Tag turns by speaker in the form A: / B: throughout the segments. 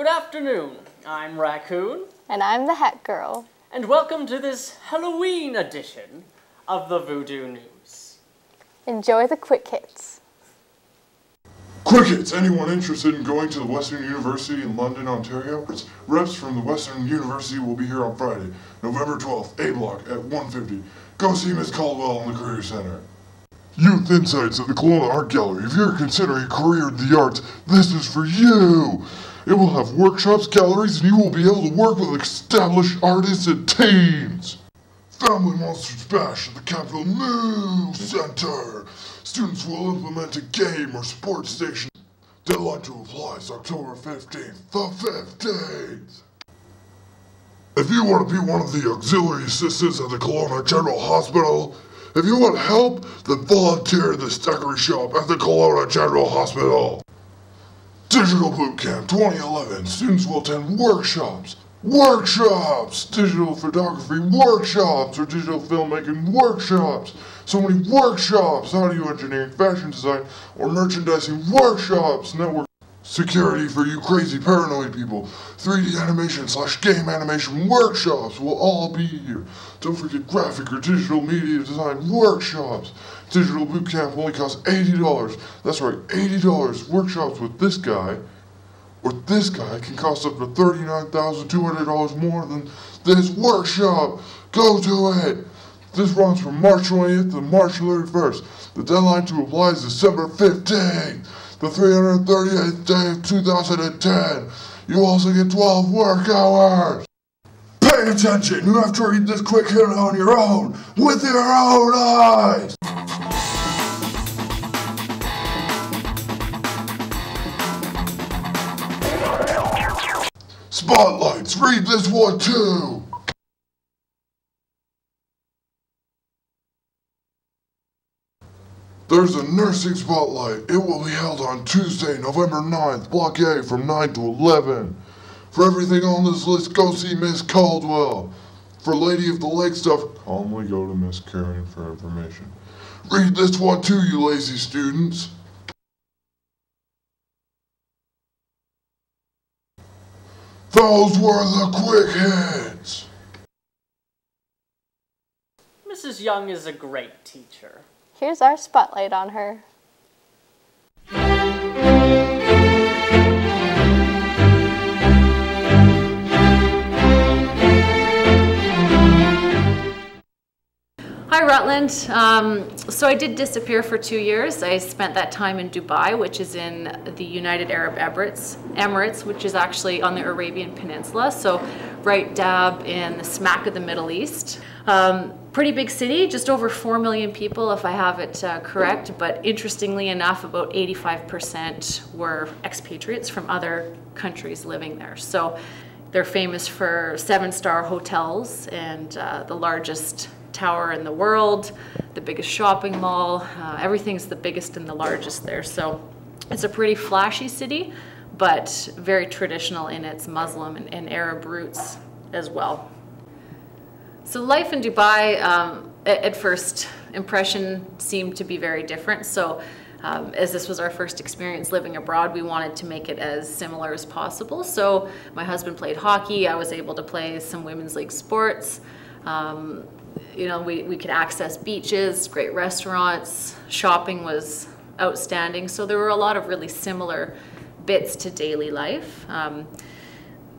A: afternoon. I'm Raccoon.
B: And I'm the Hat Girl.
A: And welcome to this Halloween edition of the Voodoo News.
B: Enjoy the quick hits.
C: Quick hits! Anyone interested in going to the Western University in London, Ontario? Reps from the Western University will be here on Friday, November 12th, A block at 1:50. Go see Miss Caldwell in the Career Center. Youth Insights at the Kelowna Art Gallery. If you're considering a career in the arts, this is for you! It will have workshops, galleries, and you will be able to work with established artists and teams. Family Monsters Bash at the Capitol News Center. Students will implement a game or sports station. Deadline to apply is October 15th, the 15th. If you want to be one of the auxiliary assistants at the Kelowna General Hospital, if you want help, then volunteer in the Stackery Shop at the Kelowna General Hospital. Digital Bootcamp 2011. Students will attend workshops, digital photography workshops, or digital filmmaking workshops. So many workshops, audio engineering, fashion design, or merchandising workshops, network security for you crazy paranoid people. 3D animation / game animation workshops will all be here. Don't forget graphic or digital media design workshops. Digital Bootcamp only costs $80. That's right, $80. Workshops with this guy or this guy can cost up to $39,200 more than this workshop. Go to it. This runs from March 20th to March 31st. The deadline to apply is December 15th, the 338th day of 2010. You also get 12 work hours. Pay attention, you have to read this quick hit on your own, with your own eyes. Spotlights, read this one too. There's a nursing spotlight. It will be held on Tuesday, November 9th, Block A from 9 to 11. For everything on this list, go see Miss Caldwell. For Lady of the Lake stuff, calmly go to Miss Karen for information. Read this one too, you lazy students. Those were the quick hits.
A: Mrs. Young is a great teacher.
B: Here's our spotlight on her.
D: Hi Rutland. So I did disappear for 2 years. I spent that time in Dubai, which is in the United Arab Emirates, which is actually on the Arabian Peninsula, so right dab in the smack of the Middle East. Pretty big city, just over 4 million people if I have it correct, but interestingly enough, about 85% were expatriates from other countries living there. So they're famous for 7-star hotels and the largest tower in the world, the biggest shopping mall, everything's the biggest and the largest there. So it's a pretty flashy city, but very traditional in its Muslim and Arab roots as well. So life in Dubai, at first impression, seemed to be very different. So as this was our first experience living abroad, we wanted to make it as similar as possible. So my husband played hockey. I was able to play some women's league sports. You know, we could access beaches, great restaurants. Shopping was outstanding. So there were a lot of really similar bits to daily life.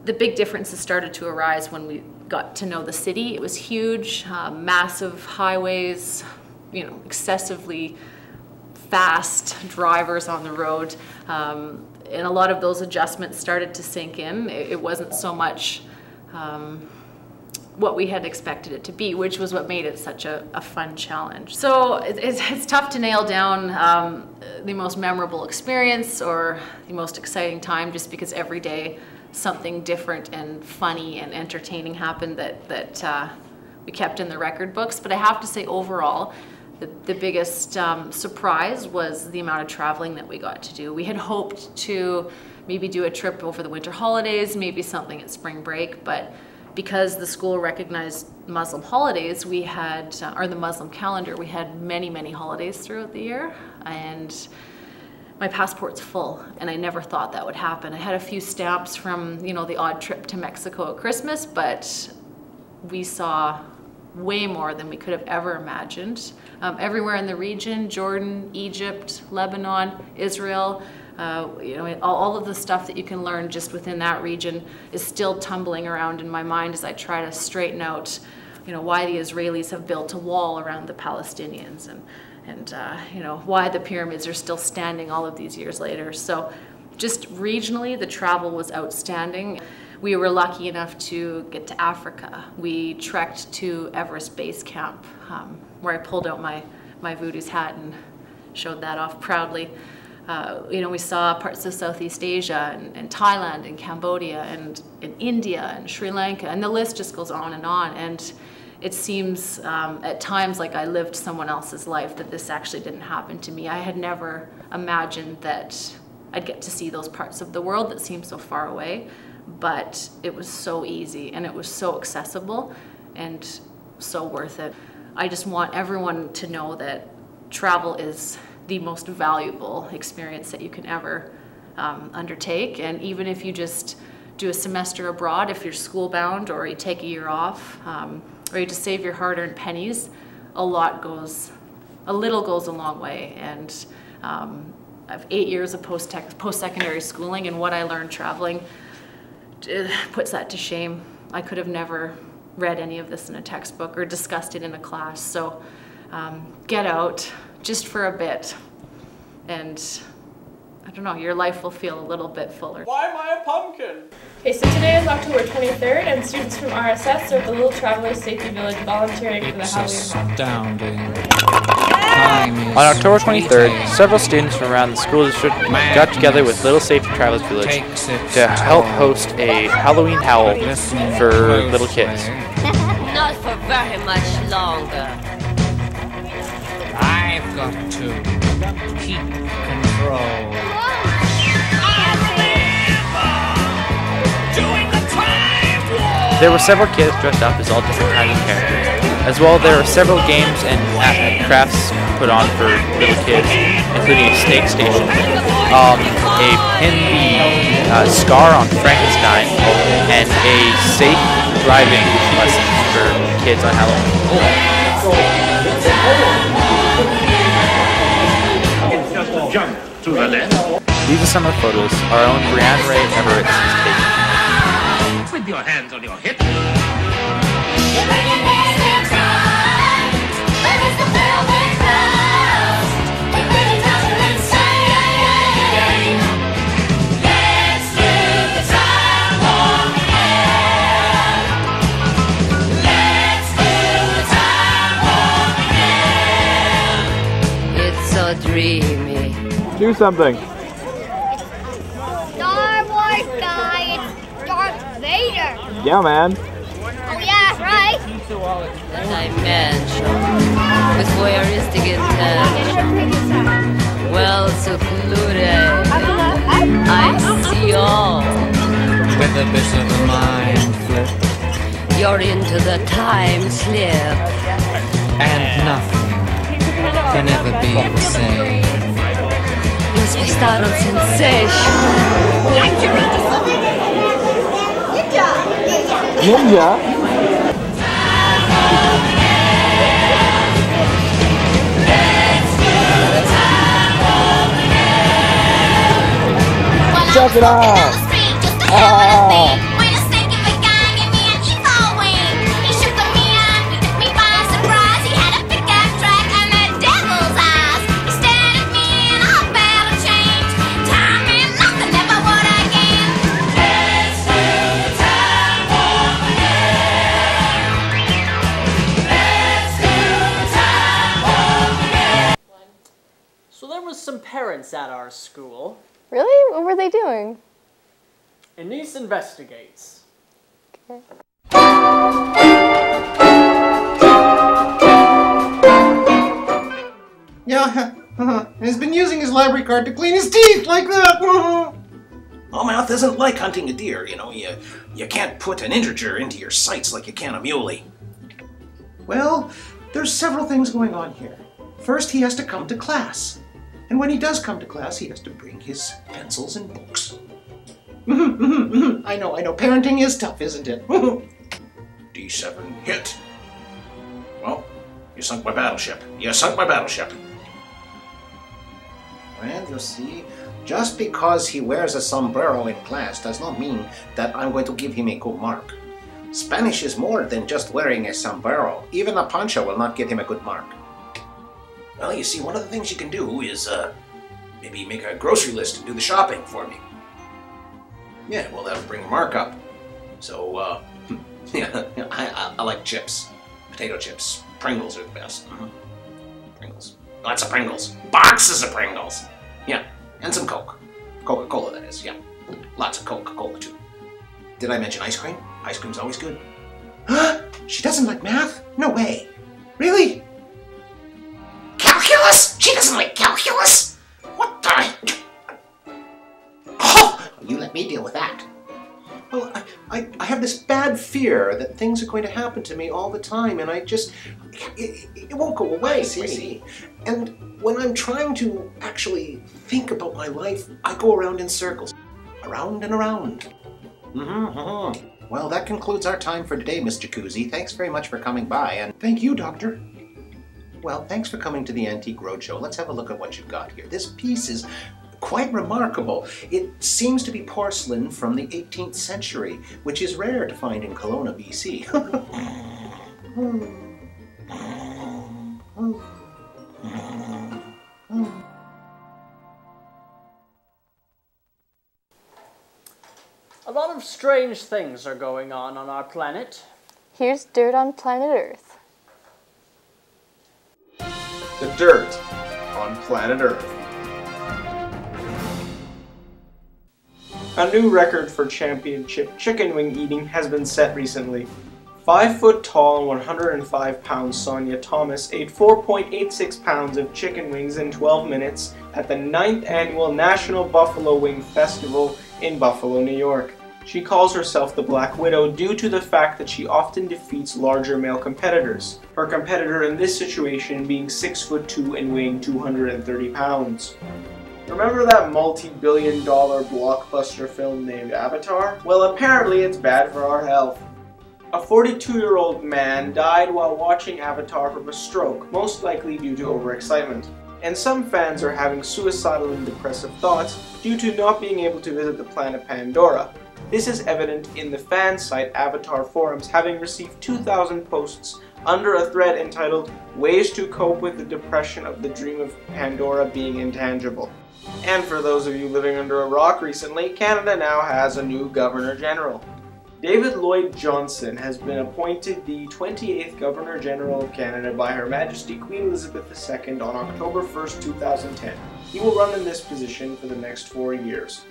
D: The big differences started to arise when we got to know the city. It was huge, massive highways, you know, excessively fast drivers on the road. And a lot of those adjustments started to sink in. It wasn't so much what we had expected it to be, which was what made it such a fun challenge. So it's tough to nail down the most memorable experience or the most exciting time, just because every day something different and funny and entertaining happened that we kept in the record books. But I have to say, overall, the biggest surprise was the amount of traveling that we got to do. We had hoped to maybe do a trip over the winter holidays, maybe something at spring break, but because the school recognized Muslim holidays, we had, or the Muslim calendar, we had many, many holidays throughout the year. And my passport's full, and I never thought that would happen. I had a few stamps from, you know, the odd trip to Mexico at Christmas, but we saw way more than we could have ever imagined. Everywhere in the region, Jordan, Egypt, Lebanon, Israel, you know, all of the stuff that you can learn just within that region is still tumbling around in my mind as I try to straighten out, you know, why the Israelis have built a wall around the Palestinians, and you know, why the pyramids are still standing all of these years later. So just regionally, the travel was outstanding. We were lucky enough to get to Africa. We trekked to Everest Base Camp, where I pulled out my Voodoo's hat and showed that off proudly. You know, we saw parts of Southeast Asia and Thailand and Cambodia and in India and Sri Lanka, and the list just goes on. And it seems at times like I lived someone else's life, that this actually didn't happen to me. I had never imagined that I'd get to see those parts of the world that seem so far away, but it was so easy and it was so accessible and so worth it. I just want everyone to know that travel is the most valuable experience that you can ever undertake. And even if you just do a semester abroad, if you're school bound, or you take a year off, or you just save your hard-earned pennies, a little goes a long way. And I have 8 years of post-secondary schooling, and what I learned traveling puts that to shame. I could have never read any of this in a textbook or discussed it in a class. So get out just for a bit, and I don't know, your life will feel a little bit fuller.
A: Why am I a pumpkin?
E: Okay, so today is October 23rd, and students from RSS are at the Little Travelers Safety Village volunteering for the Halloween Walk.
F: On October 23rd, several students from around the school district got together with Little Safety Travelers Village to help host a Halloween howl for little kids.
G: Not for very much longer.
H: I've got to keep control.
F: There were several kids dressed up as all different kinds of characters. As well, there were several games and crafts put on for little kids, including a snake station, a pin the scar on Frankenstein, and a safe driving lesson for kids on Halloween.
I: It's just a jump to the left.
F: These are some of the photos our own Brianne Ray Everett has taken.
I: With your hands on your hips.
G: It's so dreamy.
F: Do something.
J: Star Wars guy, it's Darth Vader.
F: Yeah, man.
J: Oh yeah, right.
G: The dimension with voyeuristic intent. Well secluded. I see all.
H: With a bit of a mind flip.
G: You're into the time slip.
H: And nothing can ever be the same.
G: Must be startled sensation.
F: Ninja? Check it out!
A: So there was some parents at our school.
B: Really? What were they doing?
A: Anise investigates.
B: Okay.
K: Yeah, and he's been using his library card to clean his teeth like that.
L: Allmouth isn't like hunting a deer, you know. You can't put an integer into your sights like you can a muley.
K: Well, there's several things going on here. First, he has to come to class.
L: And when he does come to class, he has to bring his pencils and books. I know. Parenting is tough, isn't it? D7 hit. Well, you sunk my battleship. Well, you see, just because he wears a sombrero in class does not mean that I'm going to give him a good mark. Spanish is more than just wearing a sombrero. Even a poncho will not get him a good mark. Well, you see, one of the things you can do is maybe make a grocery list and do the shopping for me. Yeah, well, that'll bring a mark up. So, yeah, I like chips. Potato chips. Pringles are the best. Pringles. Lots of Pringles. Boxes of Pringles. Yeah, and some Coke. Coca-Cola, that is, yeah. Lots of Coca-Cola, too. Did I mention ice cream? Ice cream's always good. Huh? She doesn't like math? No way. Really? Calculus? She doesn't like calculus? What the? Oh, you let me deal with that. Well, I have this bad fear that things are going to happen to me all the time, and it won't go away, see? And when I'm trying to actually think about my life, I go around in circles. Around and around. Well, that concludes our time for today, Miss Jacuzzi. Thanks very much for coming by, and thank you, Doctor. Well, thanks for coming to the Antique Roadshow. Let's have a look at what you've got here. This piece is quite remarkable. It seems to be porcelain from the 18th century, which is rare to find in Kelowna, BC.
A: A lot of strange things are going on our planet.
B: Here's dirt on planet Earth.
M: The dirt on planet Earth. A new record for championship chicken wing eating has been set recently. 5 foot tall and 105 pound Sonia Thomas ate 4.86 pounds of chicken wings in 12 minutes at the 9th annual National Buffalo Wing Festival in Buffalo, New York. She calls herself the Black Widow due to the fact that she often defeats larger male competitors. Her competitor in this situation being 6'2" and weighing 230 pounds. Remember that multi-billion-dollar blockbuster film named Avatar? Well, apparently it's bad for our health. A 42-year-old man died while watching Avatar from a stroke, most likely due to overexcitement. And some fans are having suicidal and depressive thoughts due to not being able to visit the planet Pandora. This is evident in the fan site Avatar Forums having received 2,000 posts under a thread entitled "Ways to Cope with the Depression of the Dream of Pandora Being Intangible." And for those of you living under a rock recently, Canada now has a new Governor General. David Lloyd Johnson has been appointed the 28th Governor General of Canada by Her Majesty Queen Elizabeth II on October 1st, 2010. He will run in this position for the next 4 years.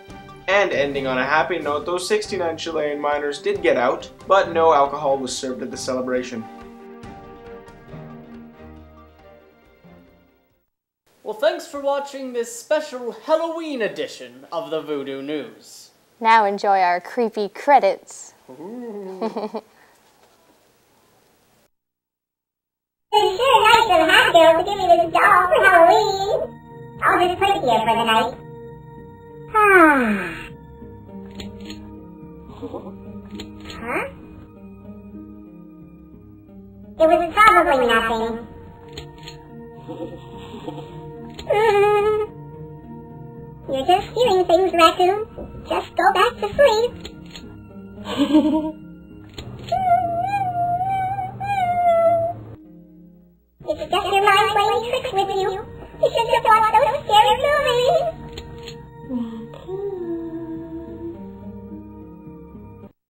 M: And ending on a happy note, those 69 Chilean miners did get out, but no alcohol was served at the celebration.
A: Well, thanks for watching this special Halloween edition of the Voodoo News.
B: Now enjoy our creepy credits.
J: It's sure nice of the hot girl to give me this doll for Halloween. I'll just put it here for the night. Huh? It was probably nothing. You're just hearing things, Raccoon. Just go back to sleep. It's just your mind playing tricks with you. You should just watch those scary movies.